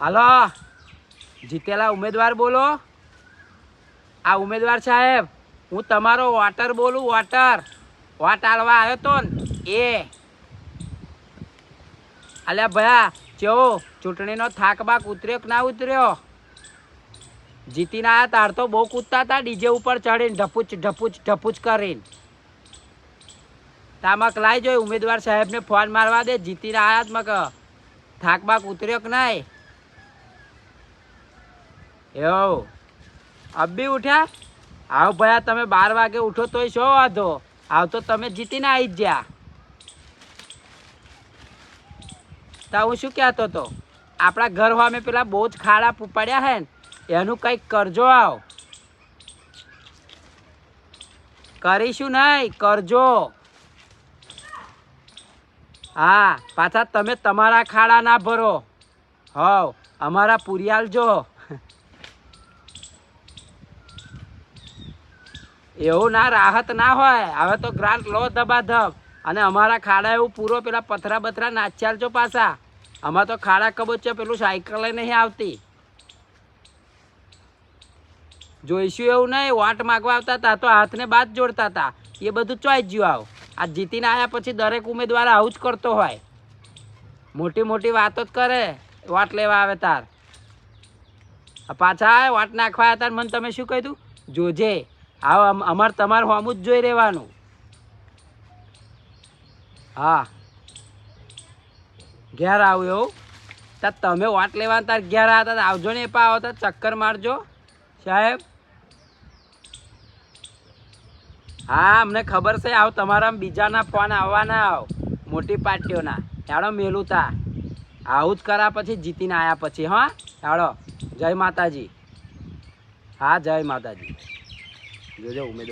હાલો, જીતેલા ઉમેદવાર બોલો. આ ઉમેદવાર સાહેબ, હું તમારો વોટર બોલું. વોટ આલવા આવ્યો તો ને એ. અલ્યા ભયા, ચેવો ચૂંટણીનો થાક બાક ઉતર્યો કે ના ઉતર્યો? જીતીને આવ્યા તાર તો બહુ કૂદતા હતા ડીજે ઉપર ચડીને ઢપૂચ કરીને. તામક લાઈ જોઈ ઉમેદવાર સાહેબને ફોન મારવા દે. જીતીને આવ્યા મક થાક બાક ઉતર્યો કે નહીં? એવું અબી ઉઠ્યા? આવ ભયા, તમે 12 વાગે ઉઠો તોય શો વાંધો? આવ તો તમે જીતીને આવી જ જ્યા. તા હું શું કહેતો હતો, આપણા ઘર સામે પેલા બહુ જ ખાડા પડ્યા હે ને, એનું કંઈક કરજો. આવ કરીશું નહીં, કરજો. હા, પાછા તમે તમારા ખાડા ના ભરો. હવ અમારા પૂરી આલજો. એવું ના, રાહત ના હોય. હવે તો ગ્રાન્ટ લો ધબાધબ, અને અમારા ખાડા એવું પૂરો પેલા પથરા બથરા નાચી આલજો પાછા. અમારે તો ખાડા કબોચ પેલું સાયકલ નહીં આવતી. જોઈશું એવું નહીં. વાટ માગવા આવતા હતા તો હાથને બાદ જોડતા હતા. એ બધું ચોઈ ગયું. આવ આ જીતીને આવ્યા પછી દરેક ઉમેદવાર આવું જ કરતો હોય. મોટી મોટી વાતો જ કરે વાટ લેવા આવે તાર. પાછા વાટ નાખવા આવ્યા તાર મને તમે શું કહ્યું? જોજે, આવ અમારે તમારે હોમું જ જોઈ રહેવાનું. હા, ઘેર આવું એવું? તાર તમે વાટ લેવા તાર ઘેર આવ્યા હતા, આવજો ને. એ પા આવો ચક્કર મારજો સાહેબ. હા, અમને ખબર છે. આવ તમારા બીજાના ફોન આવવાના. આવ મોટી પાર્ટીઓના. ચાલો મેલું તા આવું જ કરા પછી જીતીને આવ્યા પછી. હા ચાલો, જય માતાજી. હા, જય માતાજી. જોજો ઉમેદવાર